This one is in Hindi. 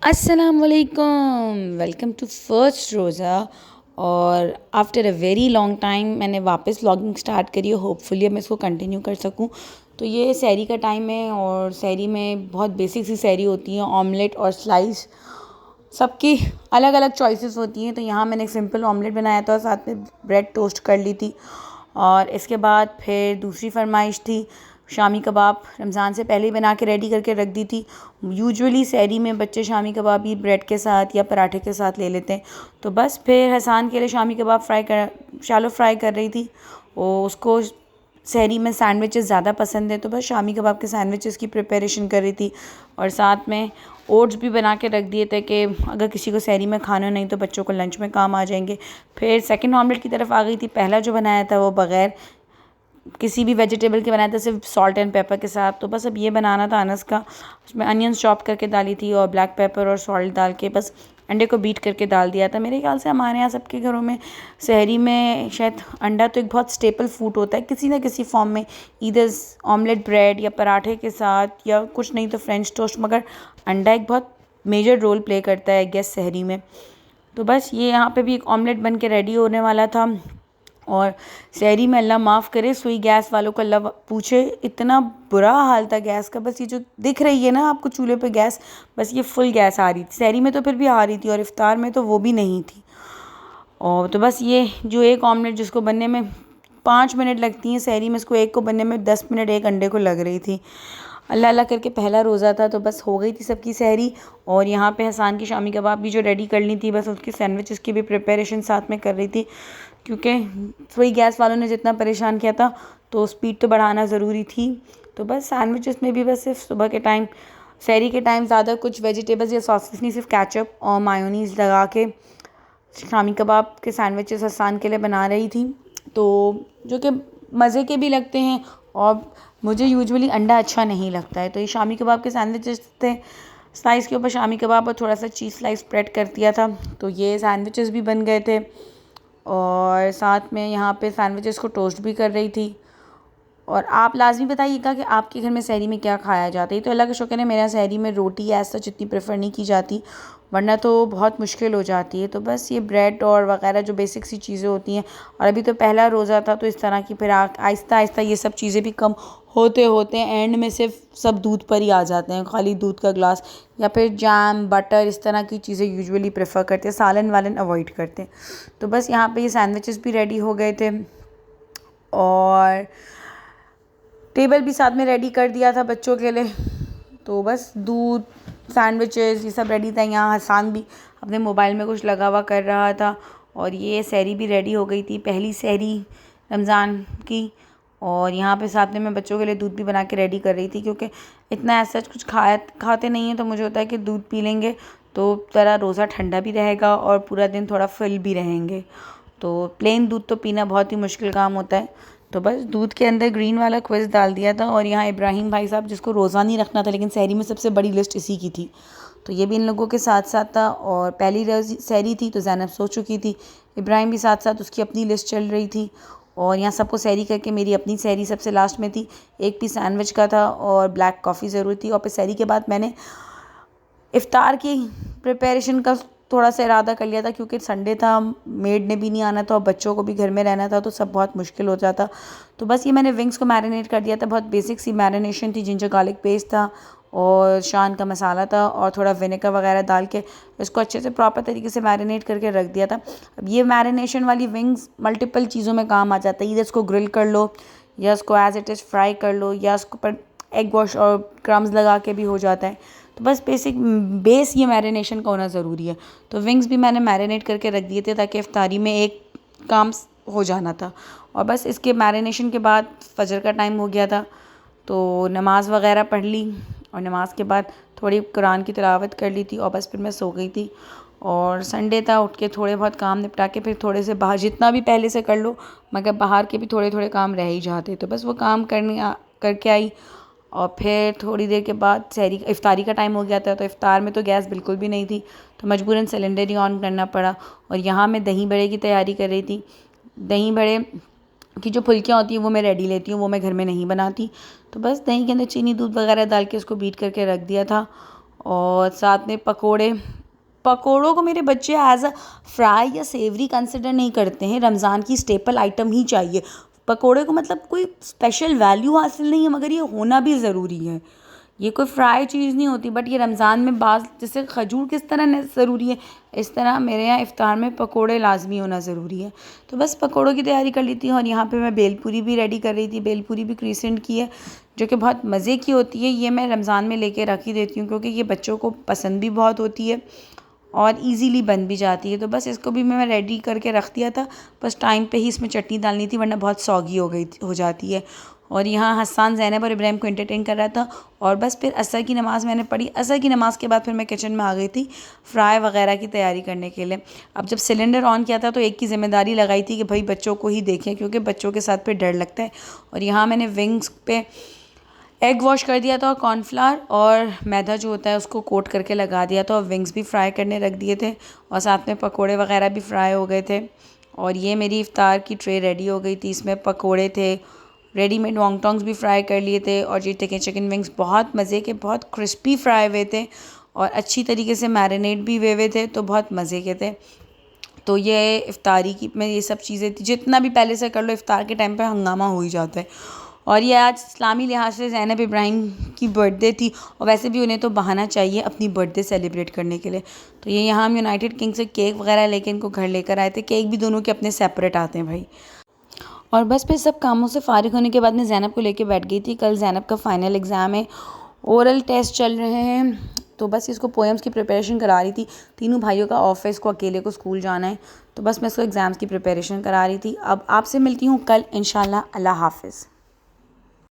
अस्सलामुअलैकुम, वेलकम टू फर्स्ट रोज़ा। और after a very long time मैंने वापस व्लॉगिंग स्टार्ट करी है। होपफुली अब मैं इसको कंटिन्यू कर सकूं। तो ये सहरी का टाइम है और सहरी में बहुत बेसिक सी सहरी होती है, ऑमलेट और स्लाइस। सबकी अलग अलग चॉइसेस होती हैं। तो यहाँ मैंने एक सिंपल ऑमलेट बनाया था, साथ में ब्रेड टोस्ट कर ली थी। और इसके बाद फिर दूसरी फरमाइश थी शामी कबाब। रमज़ान से पहले ही बना के रेडी करके रख दी थी। यूजुअली सहरी में बच्चे शामी कबाब ही ब्रेड के साथ या पराठे के साथ ले लेते हैं। तो बस फिर हसान के लिए शामी कबाब शैलो फ्राई कर रही थी। वो उसको सहरी में सैंडविचेस ज़्यादा पसंद है, तो बस शामी कबाब के सैंडविचेस की प्रिपरेशन कर रही थी। और साथ में ओट्स भी बना के रख दिए थे कि अगर किसी को सहरी में खाना नहीं तो बच्चों को लंच में काम आ जाएंगे। फिर सेकंड ऑमलेट की तरफ आ गई थी। पहला जो बनाया था वो बग़ैर किसी भी वेजिटेबल के बनाया था, सिर्फ सॉल्ट एंड पेपर के साथ। तो बस अब ये बनाना था अनस का। उसमें अनियंस चॉप करके डाली थी और ब्लैक पेपर और सॉल्ट डाल के बस अंडे को बीट करके डाल दिया था। मेरे ख्याल से हमारे यहाँ सबके घरों में सहरी में शायद अंडा तो एक बहुत स्टेपल फूड होता है किसी ना किसी फॉर्म में, ईदर ऑमलेट ब्रेड या पराठे के साथ या कुछ नहीं तो फ्रेंच टोस्ट, मगर अंडा एक बहुत मेजर रोल प्ले करता है गेस सहरी में। तो बस ये यहाँ पे भी एक ऑमलेट बन के रेडी होने वाला था। और सहरी में अल्लाह माफ़ करे सुई गैस वालों को अल्लाह पूछे, इतना बुरा हाल था गैस का। बस ये जो दिख रही है ना आपको चूल्हे पे गैस, बस ये फुल गैस आ रही थी। सहरी में तो फिर भी आ रही थी और इफ्तार में तो वो भी नहीं थी। और तो बस ये जो एक ऑमलेट जिसको बनने में 5 मिनट लगती हैं, सहरी में इसको एक को बनने में 10 मिनट एक अंडे को लग रही थी। अल्लाह अल्लाह करके पहला रोज़ा था तो बस हो गई थी सबकी सहरी। और यहाँ पे हसान की शामी कबाब भी जो रेडी करनी थी, बस उसकी सैंडविचेस की भी प्रिपरेशन साथ में कर रही थी, क्योंकि वही गैस वालों ने जितना परेशान किया था तो स्पीड तो बढ़ाना ज़रूरी थी। तो बस सैंडविचेस में भी बस सिर्फ सुबह के टाइम, सहरी के टाइम ज़्यादा कुछ वेजिटेबल्स या सॉसेस नहीं, सिर्फ केचप और मायोनीज़ लगा के शामी कबाब के सैंडविचेस हसान के लिए बना रही थी। तो जो कि मज़े के भी लगते हैं और मुझे यूजुअली अंडा अच्छा नहीं लगता है। तो ये शामी कबाब के सैंडविचेस थे। स्लाइस के ऊपर शामी कबाब और थोड़ा सा चीज़ स्लाइस स्प्रेड कर दिया था, तो ये सैंडविचेस भी बन गए थे। और साथ में यहाँ पे सैंडविचेस को टोस्ट भी कर रही थी। और आप लाज़मी बताइएगा कि आपके घर में सहरी में क्या खाया जाता है। तो अल्लाह का शुक्र है मेरे यहाँ सहरी में रोटी ऐसा जितनी प्रेफर नहीं की जाती, वरना तो बहुत मुश्किल हो जाती है। तो बस ये ब्रेड और वगैरह जो बेसिक सी चीज़ें होती हैं। और अभी तो पहला रोज़ा था तो इस तरह की फिर आहिस्ता आहिस्ता ये सब चीज़ें भी कम होते होते एंड में सिर्फ सब दूध पर ही आ जाते हैं। खाली दूध का ग्लास या फिर जैम बटर इस तरह की चीज़ें यूजुअली प्रेफर करते हैं, सालन वालन अवॉइड करते हैं। तो बस यहाँ पे ये सैंडविचेस भी रेडी हो गए थे और टेबल भी साथ में रेडी कर दिया था बच्चों के लिए। तो बस दूध सैंडविचेस ये सब रेडी था। यहाँ हसान भी अपने मोबाइल में कुछ लगा हुआ कर रहा था। और ये सहरी भी रेडी हो गई थी, पहली सहरी रमज़ान की। और यहाँ पे साथ में मैं बच्चों के लिए दूध भी बना के रेडी कर रही थी, क्योंकि इतना ऐसा कुछ खाते नहीं हैं, तो मुझे होता है कि दूध पी लेंगे तो ज़रा रोज़ा ठंडा भी रहेगा और पूरा दिन थोड़ा फुल भी रहेंगे। तो प्लेन दूध तो पीना बहुत ही मुश्किल काम होता है। तो बस दूध के अंदर ग्रीन वाला क्विज़ डाल दिया था। और यहाँ इब्राहिम भाई साहब, जिसको रोज़ा नहीं रखना था लेकिन सहरी में सबसे बड़ी लिस्ट इसी की थी, तो ये भी इन लोगों के साथ साथ था। और पहली सहरी थी तो ज़ैनब सो चुकी थी, इब्राहिम भी साथ साथ उसकी अपनी लिस्ट चल रही थी। और यहाँ सबको सहरी करके मेरी अपनी सहरी सबसे लास्ट में थी। एक पीस सैंडविच का था और ब्लैक कॉफ़ी ज़रूर थी। और फिर सहरी के बाद मैंने इफ़्तार की प्रिपरेशन का थोड़ा सा इरादा कर लिया था, क्योंकि संडे था, मेड ने भी नहीं आना था और बच्चों को भी घर में रहना था, तो सब बहुत मुश्किल हो जाता। तो बस ये मैंने विंग्स को मैरिनेट कर दिया था। बहुत बेसिक सी मैरिनेशन थी, जिंजर गार्लिक पेस्ट था और शान का मसाला था और थोड़ा विनेगर वगैरह डाल के इसको अच्छे से प्रॉपर तरीके से मैरिनेट करके रख दिया था। अब ये मैरिनेशन वाली विंग्स मल्टीपल चीज़ों में काम आ जाता है। इधर इसको ग्रिल कर लो या इसको एज इट इज़ फ्राई कर लो या इसको पर एग वॉश और क्रम्स लगा के भी हो जाता है। तो बस बेसिक बेस ये मैरिनेशन का होना ज़रूरी है। तो विंग्स भी मैंने मैरिनेट करके रख दिए थे ताकि इफ्तारी में एक काम हो जाना था। और बस इसके मैरिनेशन के बाद फजर का टाइम हो गया था, तो नमाज़ वगैरह पढ़ ली और नमाज़ के बाद थोड़ी कुरान की तिलावत कर ली थी और बस फिर मैं सो गई थी। और संडे था, उठ के थोड़े बहुत काम निपटा के फिर थोड़े से बाहर, जितना भी पहले से कर लो मगर बाहर के भी थोड़े थोड़े काम रह ही जाते, तो बस वो काम करके आई। और फिर थोड़ी देर के बाद सहरी इफ्तारी का टाइम हो गया था, तो इफ्तार में तो गैस बिल्कुल भी नहीं थी, तो मजबूरन सिलेंडर ही ऑन करना पड़ा। और यहाँ मैं दही बड़े की तैयारी कर रही थी। दही बड़े की जो फुल्कियाँ होती हैं वो मैं रेडी लेती हूँ, वो मैं घर में नहीं बनाती। तो बस दही के अंदर चीनी दूध वगैरह डाल के उसको बीट करके रख दिया था। और साथ में पकोड़े। पकोड़ों को मेरे बच्चे एज़ अ फ्राई या सेवरी कंसिडर नहीं करते हैं, रमज़ान की स्टेपल आइटम ही चाहिए। पकोड़े को मतलब कोई स्पेशल वैल्यू हासिल नहीं है, मगर ये होना भी ज़रूरी है। ये कोई फ्राई चीज़ नहीं होती, बट ये रमज़ान में बाज़ जैसे खजूर किस तरह ज़रूरी है, इस तरह मेरे यहाँ इफ़्तार में पकोड़े लाजमी होना ज़रूरी है। तो बस पकोड़ों की तैयारी कर ली थी और यहाँ पे मैं भेलपूरी भी रेडी कर रही थी। भेलपूरी भी क्रिसेंट की है, जो कि बहुत मज़े की होती है। ये मैं रमज़ान में लेके रख ही देती हूँ, क्योंकि ये बच्चों को पसंद भी बहुत होती है और इजीली बन भी जाती है। तो बस इसको भी मैं रेडी करके रख दिया था, बस टाइम पे ही इसमें चटनी डालनी थी, वरना बहुत सौगी हो जाती है। और यहाँ हसन, ज़ैनब और इब्राहिम को एंटरटेन कर रहा था। और बस फिर असर की नमाज़ मैंने पढ़ी। असर की नमाज़ के बाद फिर मैं किचन में आ गई थी फ्राई वगैरह की तैयारी करने के लिए। अब जब सिलेंडर ऑन किया था तो एक की ज़िम्मेदारी लगाई थी कि भाई बच्चों को ही देखें, क्योंकि बच्चों के साथ फिर डर लगता है। और यहाँ मैंने विंग्स पे एग वॉश कर दिया था और कॉर्नफ्लावर और मैदा जो होता है उसको कोट करके लगा दिया था, और विंग्स भी फ्राई करने रख दिए थे, और साथ में पकोड़े वगैरह भी फ्राई हो गए थे। और ये मेरी इफ़्तार की ट्रे रेडी हो गई थी। इसमें पकोड़े थे, रेडीमेड वॉन्गटॉन्ग्स भी फ्राई कर लिए थे, और ये थे चिकन विंग्स बहुत मज़े के, बहुत क्रिस्पी फ्राई हुए थे और अच्छी तरीके से मैरिनेट भी हुए थे, तो बहुत मज़े के थे। तो ये इफ़्तारी की में ये सब चीज़ें थी। जितना भी पहले से कर लो, इफ़्तार के टाइम पे हंगामा हो ही जाता है। और ये आज इस्लामी लिहाज से ज़ैनब इब्राहिम की बर्थडे थी, और वैसे भी उन्हें तो बहाना चाहिए अपनी बर्थडे सेलिब्रेट करने के लिए। तो ये यहाँ हम यूनाइटेड किंग से केक वगैरह लेके इनको घर लेकर आए थे। केक भी दोनों के अपने सेपरेट आते हैं भाई। और बस फिर सब कामों से फ़ारिग होने के बाद मैं ज़ैनब को लेके बैठ गई थी। कल ज़ैनब का फ़ाइनल एग्ज़ाम है, ओरल टेस्ट चल रहे हैं, तो बस इसको पोएम्स की प्रिपरेशन करा रही थी। तीनों भाइयों का ऑफ है, इसको अकेले को स्कूल जाना है, तो बस मैं इसको एग्ज़ाम्स की प्रिपरेशन करा रही थी। अब आपसे मिलती हूँ कल इंशाल्लाह। अल्लाह हाफ़िज़।